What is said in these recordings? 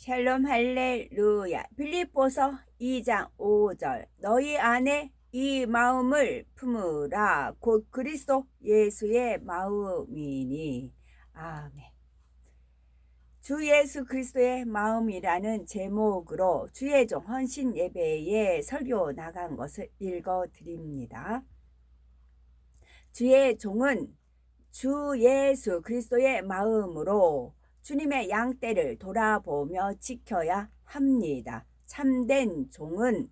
샬롬 할렐루야. 빌립보서 2장 5절. 너희 안에 이 마음을 품으라. 곧 그리스도 예수의 마음이니. 아멘. 주 예수 그리스도의 마음이라는 제목으로 주의 종 헌신 예배에 설교 나간 것을 읽어드립니다. 주의 종은 주 예수 그리스도의 마음으로 주님의 양떼를 돌아보며 지켜야 합니다. 참된 종은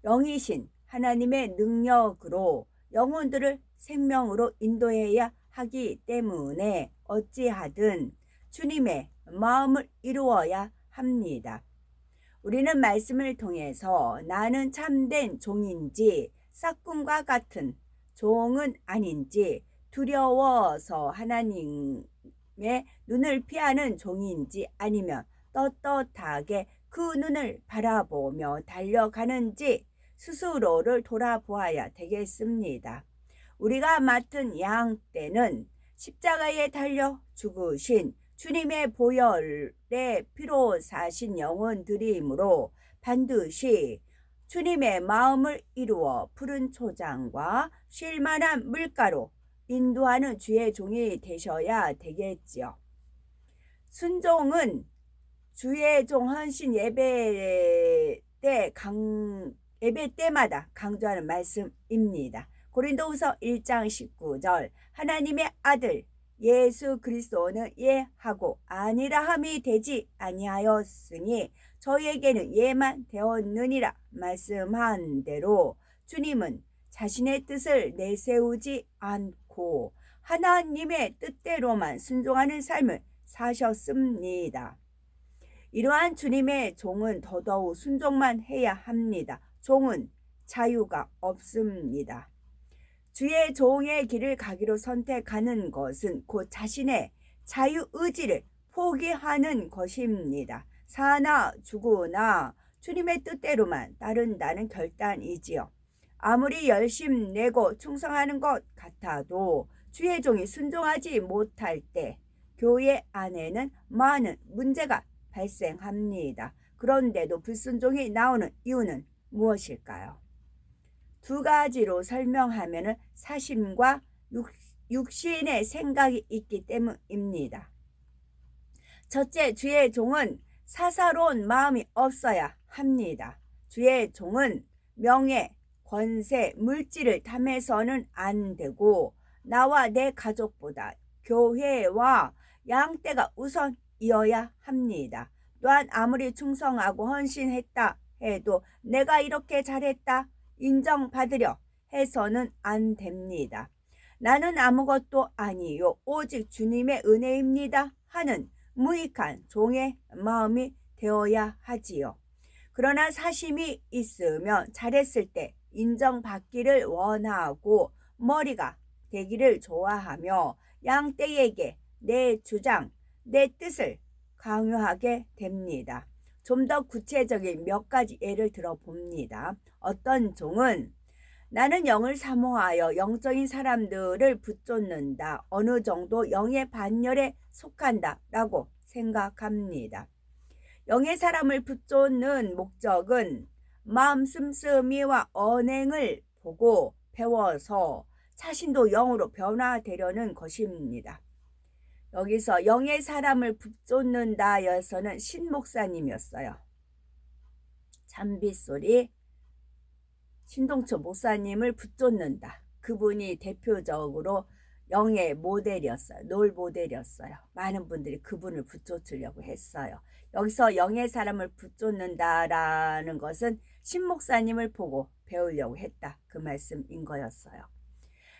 영이신 하나님의 능력으로 영혼들을 생명으로 인도해야 하기 때문에 어찌하든 주님의 마음을 이루어야 합니다. 우리는 말씀을 통해서 나는 참된 종인지 싹군과 같은 종은 아닌지 두려워서 하나님의 눈을 피하는 종인지 아니면 떳떳하게 그 눈을 바라보며 달려가는지 스스로를 돌아보아야 되겠습니다. 우리가 맡은 양떼는 십자가에 달려 죽으신 주님의 보혈의 피로 사신 영혼들이므로 반드시 주님의 마음을 이루어 푸른 초장과 쉴만한 물가로 인도하는 주의 종이 되셔야 되겠지요. 순종은 주의 종 헌신 예배 때마다 강조하는 말씀입니다. 고린도후서 1장 19절. 하나님의 아들 예수 그리스도는 예하고 아니라함이 되지 아니하였으니 저희에게는 예만 되었느니라 말씀한 대로 주님은 자신의 뜻을 내세우지 않고 하나님의 뜻대로만 순종하는 삶을 사셨습니다. 이러한 주님의 종은 더더욱 순종만 해야 합니다. 종은 자유가 없습니다. 주의 종의 길을 가기로 선택하는 것은 곧 자신의 자유의지를 포기하는 것입니다. 사나 죽으나 주님의 뜻대로만 따른다는 결단이지요. 아무리 열심내고 충성하는 것 같아도 주의 종이 순종하지 못할 때 교회 안에는 많은 문제가 발생합니다. 그런데도 불순종이 나오는 이유는 무엇일까요? 두 가지로 설명하면 사심과 육신의 생각이 있기 때문입니다. 첫째, 주의 종은 사사로운 마음이 없어야 합니다. 주의 종은 명예, 권세, 물질을 탐해서는 안 되고 나와 내 가족보다 교회와 양떼가 우선이어야 합니다. 또한 아무리 충성하고 헌신했다 해도 내가 이렇게 잘했다 인정받으려 해서는 안 됩니다. 나는 아무것도 아니요 오직 주님의 은혜입니다 하는 무익한 종의 마음이 되어야 하지요. 그러나 사심이 있으면 잘했을 때 인정받기를 원하고 머리가 되기를 좋아하며 양떼에게 내 주장, 내 뜻을 강요하게 됩니다. 좀 더 구체적인 몇 가지 예를 들어봅니다. 어떤 종은 나는 영을 사모하여 영적인 사람들을 붙쫓는다. 어느 정도 영의 반열에 속한다 라고 생각합니다. 영의 사람을 붙쫓는 목적은 마음 씀씀이와 언행을 보고 배워서 자신도 영으로 변화되려는 것입니다. 여기서 영의 사람을 붙쫓는다 여서는 신목사님이었어요. 잠빗소리 신동초 목사님을 붙쫓는다. 그분이 대표적으로 영의 모델이었어요. 롤 모델이었어요. 많은 분들이 그분을 붙쫓으려고 했어요. 여기서 영의 사람을 붙쫓는다라는 것은 신목사님을 보고 배우려고 했다. 그 말씀인 거였어요.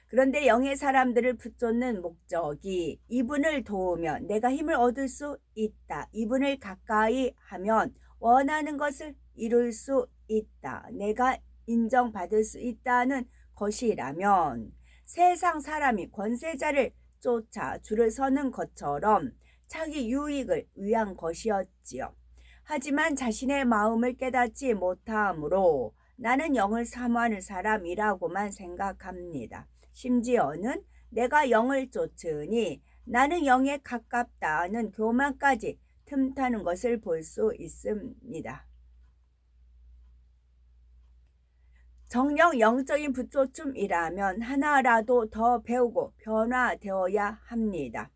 그런데 영의 사람들을 붙쫓는 목적이 이분을 도우면 내가 힘을 얻을 수 있다. 이분을 가까이 하면 원하는 것을 이룰 수 있다. 내가 인정받을 수 있다는 것이라면 세상 사람이 권세자를 쫓아 줄을 서는 것처럼 자기 유익을 위한 것이었지요. 하지만 자신의 마음을 깨닫지 못하므로 나는 영을 사모하는 사람이라고만 생각합니다. 심지어는 내가 영을 쫓으니 나는 영에 가깝다는 교만까지 틈타는 것을 볼 수 있습니다. 정령 영적인 부조춤이라면 하나라도 더 배우고 변화되어야 합니다.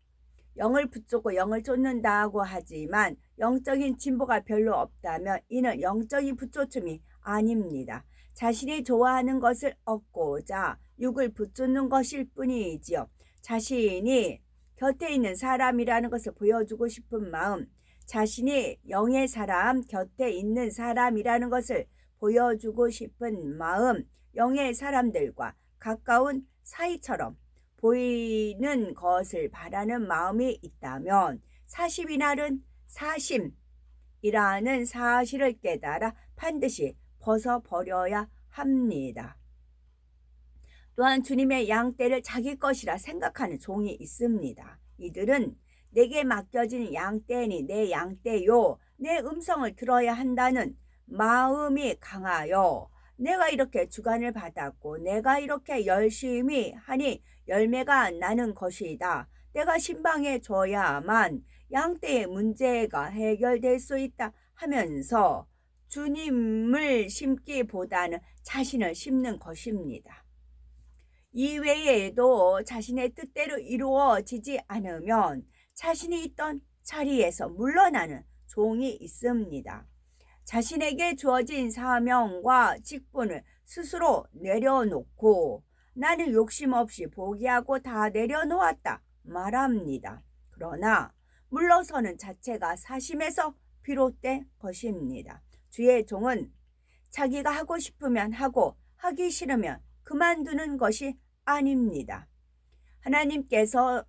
영을 붙잡고 영을 쫓는다고 하지만 영적인 진보가 별로 없다면 이는 영적인 부조춤이 아닙니다. 자신이 좋아하는 것을 얻고자 육을 붙잡는 것일 뿐이지요. 자신이 곁에 있는 사람이라는 것을 보여주고 싶은 마음, 자신이 영의 사람, 곁에 있는 사람이라는 것을 보여주고 싶은 마음, 영의 사람들과 가까운 사이처럼 보이는 것을 바라는 마음이 있다면 40이 날은 사심이라는 사실을 깨달아 반드시 벗어버려야 합니다. 또한 주님의 양떼를 자기 것이라 생각하는 종이 있습니다. 이들은 내게 맡겨진 양떼니 내 양떼요, 내 음성을 들어야 한다는 마음이 강하여 내가 이렇게 주관을 받았고 내가 이렇게 열심히 하니 열매가 나는 것이다. 내가 신방해 줘야만 양떼의 문제가 해결될 수 있다 하면서 주님을 심기보다는 자신을 심는 것입니다. 이외에도 자신의 뜻대로 이루어지지 않으면 자신이 있던 자리에서 물러나는 종이 있습니다. 자신에게 주어진 사명과 직분을 스스로 내려놓고 나는 욕심 없이 포기하고 다 내려놓았다 말합니다. 그러나 물러서는 자체가 사심에서 비롯된 것입니다. 주의 종은 자기가 하고 싶으면 하고 하기 싫으면 그만두는 것이 아닙니다. 하나님께서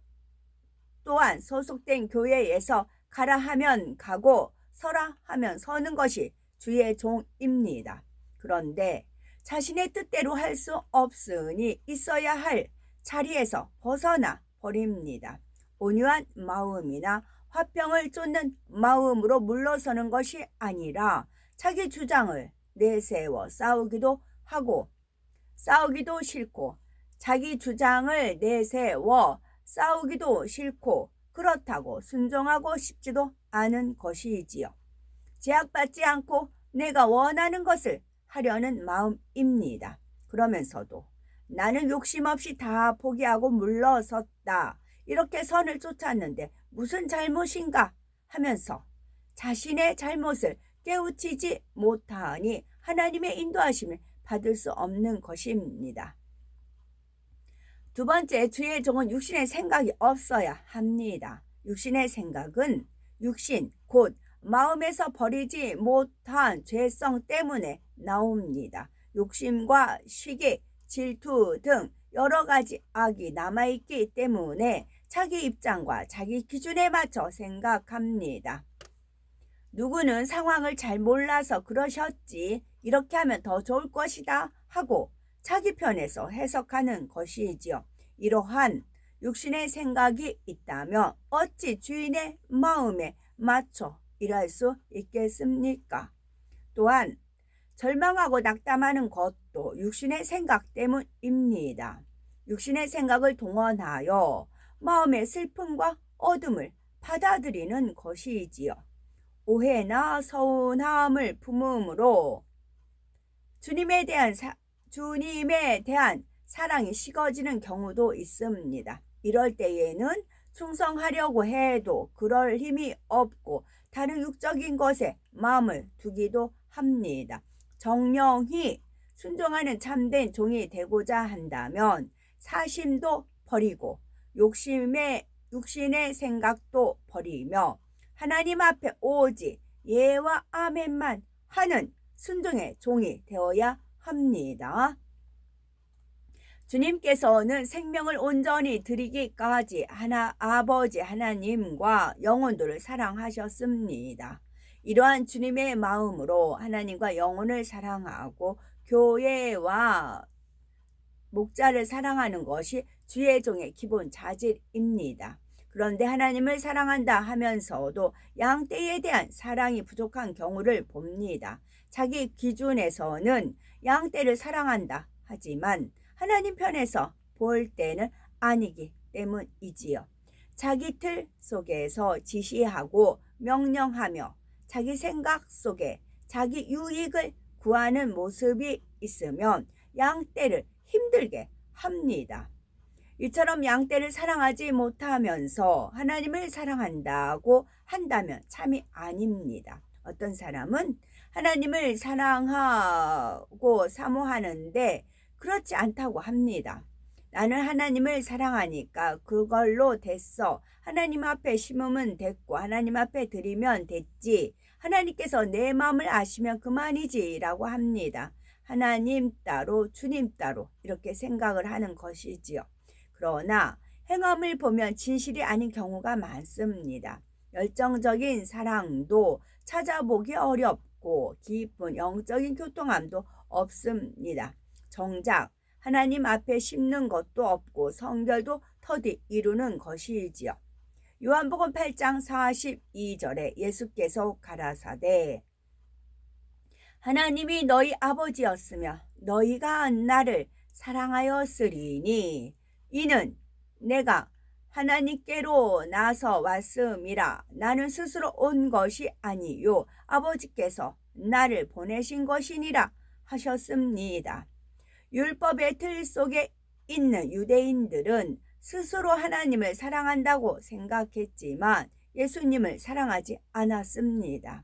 또한 소속된 교회에서 가라 하면 가고 서라 하면 서는 것이 주의 종입니다. 그런데 자신의 뜻대로 할 수 없으니 있어야 할 자리에서 벗어나 버립니다. 온유한 마음이나 화평을 쫓는 마음으로 물러서는 것이 아니라 자기 주장을 내세워 싸우기도 하고 싸우기도 싫고 자기 주장을 내세워 싸우기도 싫고 그렇다고 순종하고 싶지도 않은 것이지요. 제약받지 않고 내가 원하는 것을 하려는 마음입니다. 그러면서도 나는 욕심 없이 다 포기하고 물러섰다. 이렇게 선을 쫓았는데 무슨 잘못인가 하면서 자신의 잘못을 깨우치지 못하니 하나님의 인도하심을 받을 수 없는 것입니다. 두 번째, 주의 종은 육신의 생각이 없어야 합니다. 육신의 생각은 육신, 곧 마음에서 버리지 못한 죄성 때문에 나옵니다. 욕심과 시기, 질투 등 여러 가지 악이 남아있기 때문에 자기 입장과 자기 기준에 맞춰 생각합니다. 누구는 상황을 잘 몰라서 그러셨지, 이렇게 하면 더 좋을 것이다 하고 자기 편에서 해석하는 것이지요. 이러한 육신의 생각이 있다면 어찌 주인의 마음에 맞춰 일할 수 있겠습니까? 또한 절망하고 낙담하는 것도 육신의 생각 때문입니다. 육신의 생각을 동원하여 마음의 슬픔과 어둠을 받아들이는 것이지요. 오해나 서운함을 품음으로 주님에 대한 사랑이 식어지는 경우도 있습니다. 이럴 때에는 충성하려고 해도 그럴 힘이 없고 다른 육적인 것에 마음을 두기도 합니다. 정령히 순종하는 참된 종이 되고자 한다면 사심도 버리고 육신의 생각도 버리며 하나님 앞에 오직 예와 아멘만 하는 순종의 종이 되어야 합니다. 주님께서는 생명을 온전히 드리기까지 아버지 하나님과 영혼들을 사랑하셨습니다. 이러한 주님의 마음으로 하나님과 영혼을 사랑하고 교회와 목자를 사랑하는 것이 주의 종의 기본 자질입니다. 그런데 하나님을 사랑한다 하면서도 양떼에 대한 사랑이 부족한 경우를 봅니다. 자기 기준에서는 양떼를 사랑한다 하지만 하나님 편에서 볼 때는 아니기 때문이지요. 자기 틀 속에서 지시하고 명령하며 자기 생각 속에 자기 유익을 구하는 모습이 있으면 양떼를 힘들게 합니다. 이처럼 양떼를 사랑하지 못하면서 하나님을 사랑한다고 한다면 참이 아닙니다. 어떤 사람은 하나님을 사랑하고 사모하는데 그렇지 않다고 합니다. 나는 하나님을 사랑하니까 그걸로 됐어. 하나님 앞에 심으면 됐고 하나님 앞에 드리면 됐지. 하나님께서 내 마음을 아시면 그만이지 라고 합니다. 하나님 따로 주님 따로 이렇게 생각을 하는 것이지요. 그러나 행함을 보면 진실이 아닌 경우가 많습니다. 열정적인 사랑도 찾아보기 어렵고 깊은 영적인 교통함도 없습니다. 정작 하나님 앞에 심는 것도 없고 성결도 터디 이루는 것이지요. 요한복음 8장 42절에 예수께서 가라사대 하나님이 너희 아버지였으며 너희가 나를 사랑하였으리니 이는 내가 하나님께로 나서 왔음이라. 나는 스스로 온 것이 아니요 아버지께서 나를 보내신 것이니라 하셨습니다. 율법의 틀 속에 있는 유대인들은 스스로 하나님을 사랑한다고 생각했지만 예수님을 사랑하지 않았습니다.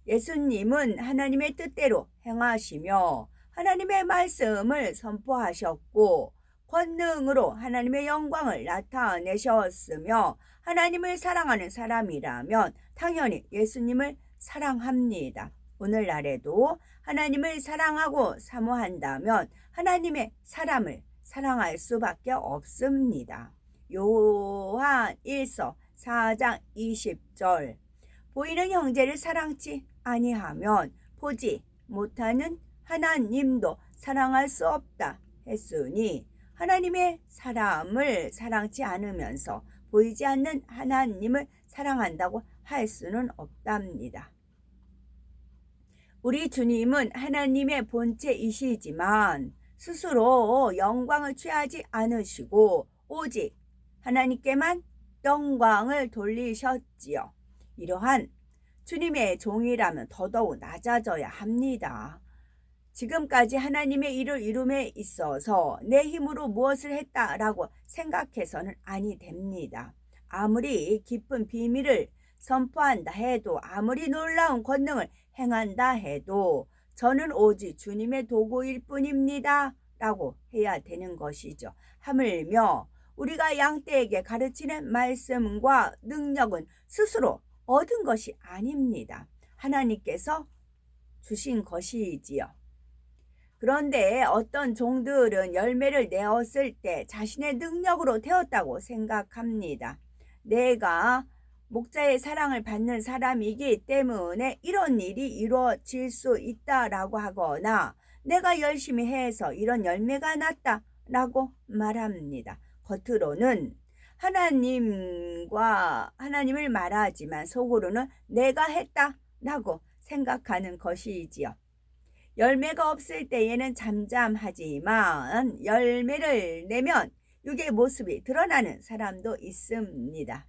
예수님은 하나님의 뜻대로 행하시며 하나님의 말씀을 선포하셨고 권능으로 하나님의 영광을 나타내셨으며 하나님을 사랑하는 사람이라면 당연히 예수님을 사랑합니다. 오늘날에도 하나님을 사랑하고 사모한다면 하나님의 사람을 사랑할 수밖에 없습니다. 요한 1서 4장 20절 보이는 형제를 사랑치 아니하면 보지 못하는 하나님도 사랑할 수 없다 했으니 하나님의 사람을 사랑치 않으면서 보이지 않는 하나님을 사랑한다고 할 수는 없답니다. 우리 주님은 하나님의 본체이시지만 스스로 영광을 취하지 않으시고 오직 하나님께만 영광을 돌리셨지요. 이러한 주님의 종이라면 더더욱 낮아져야 합니다. 지금까지 하나님의 일을 이룸에 있어서 내 힘으로 무엇을 했다라고 생각해서는 아니 됩니다. 아무리 깊은 비밀을 선포한다 해도 아무리 놀라운 권능을 행한다 해도 저는 오직 주님의 도구일 뿐입니다 라고 해야 되는 것이죠. 하물며 우리가 양떼에게 가르치는 말씀과 능력은 스스로 얻은 것이 아닙니다. 하나님께서 주신 것이지요. 그런데 어떤 종들은 열매를 내었을 때 자신의 능력으로 되었다고 생각합니다. 내가 목자의 사랑을 받는 사람이기 때문에 이런 일이 이루어질 수 있다라고 하거나 내가 열심히 해서 이런 열매가 났다라고 말합니다. 겉으로는 하나님을 말하지만 속으로는 내가 했다라고 생각하는 것이지요. 열매가 없을 때에는 잠잠하지만 열매를 내면 육의 모습이 드러나는 사람도 있습니다.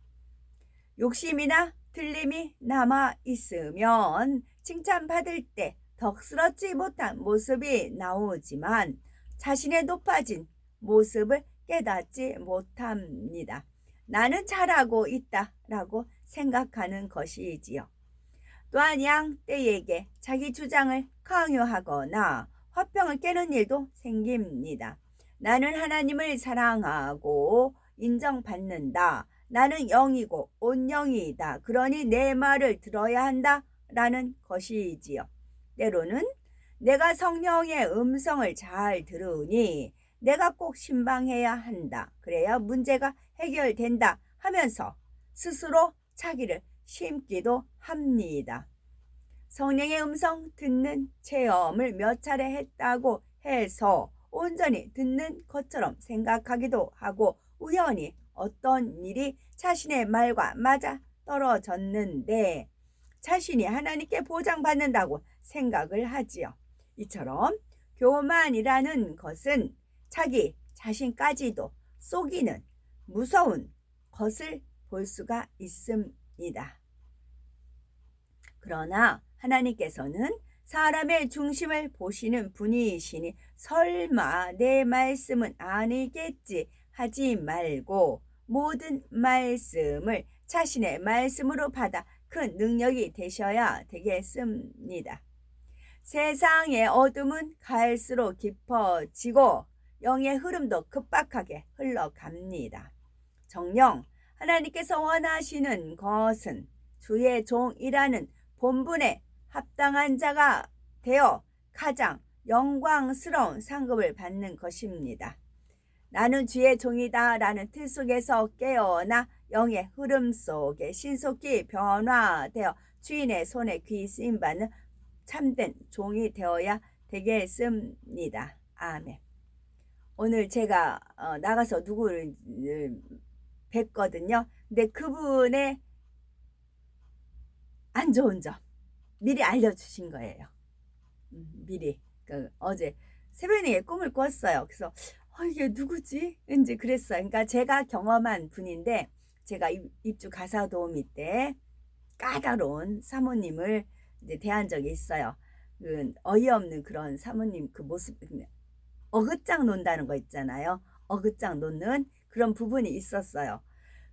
욕심이나 틀림이 남아 있으면 칭찬받을 때 덕스럽지 못한 모습이 나오지만 자신의 높아진 모습을 깨닫지 못합니다. 나는 잘하고 있다라고 생각하는 것이지요. 또한 양떼에게 자기 주장을 강요하거나 화평을 깨는 일도 생깁니다. 나는 하나님을 사랑하고 인정받는다. 나는 영이고 온영이다. 그러니 내 말을 들어야 한다. 라는 것이지요. 때로는 내가 성령의 음성을 잘 들으니 내가 꼭 신방해야 한다. 그래야 문제가 해결된다 하면서 스스로 자기를 심기도 합니다. 성령의 음성 듣는 체험을 몇 차례 했다고 해서 온전히 듣는 것처럼 생각하기도 하고 우연히 어떤 일이 자신의 말과 맞아 떨어졌는데 자신이 하나님께 보장받는다고 생각을 하지요. 이처럼 교만이라는 것은 자기 자신까지도 속이는 무서운 것을 볼 수가 있습니다. 그러나 하나님께서는 사람의 중심을 보시는 분이시니 설마 내 말씀은 아니겠지 하지 말고 모든 말씀을 자신의 말씀으로 받아 큰 능력이 되셔야 되겠습니다. 세상의 어둠은 갈수록 깊어지고 영의 흐름도 급박하게 흘러갑니다. 정녕 하나님께서 원하시는 것은 주의 종이라는 본분에 합당한 자가 되어 가장 영광스러운 상급을 받는 것입니다. 나는 주의 종이다 라는 틀 속에서 깨어나 영의 흐름 속에 신속히 변화되어 주인의 손에 귀 쓰임받는 참된 종이 되어야 되겠습니다. 아멘. 오늘 제가 나가서 누구를 뵀거든요. 근데 그분의 안 좋은 점 미리 알려주신 거예요. 미리 어제 새벽에 꿈을 꿨어요. 그래서 이게 누구지? 왠지 그랬어요. 그러니까 제가 경험한 분인데 제가 입주 가사 도우미 때 까다로운 사모님을 이제 대한 적이 있어요. 어이없는 그런 사모님 그 모습, 어긋장 논다는 거 있잖아요. 어긋장 놓는 그런 부분이 있었어요.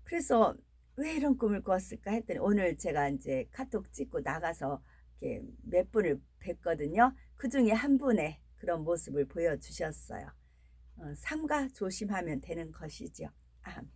그래서 왜 이런 꿈을 꿨을까 했더니 오늘 제가 이제 카톡 찍고 나가서 이렇게 몇 분을 뵀거든요. 그 중에 한 분의 그런 모습을 보여주셨어요. 삼가 조심하면 되는 것이죠. 아멘.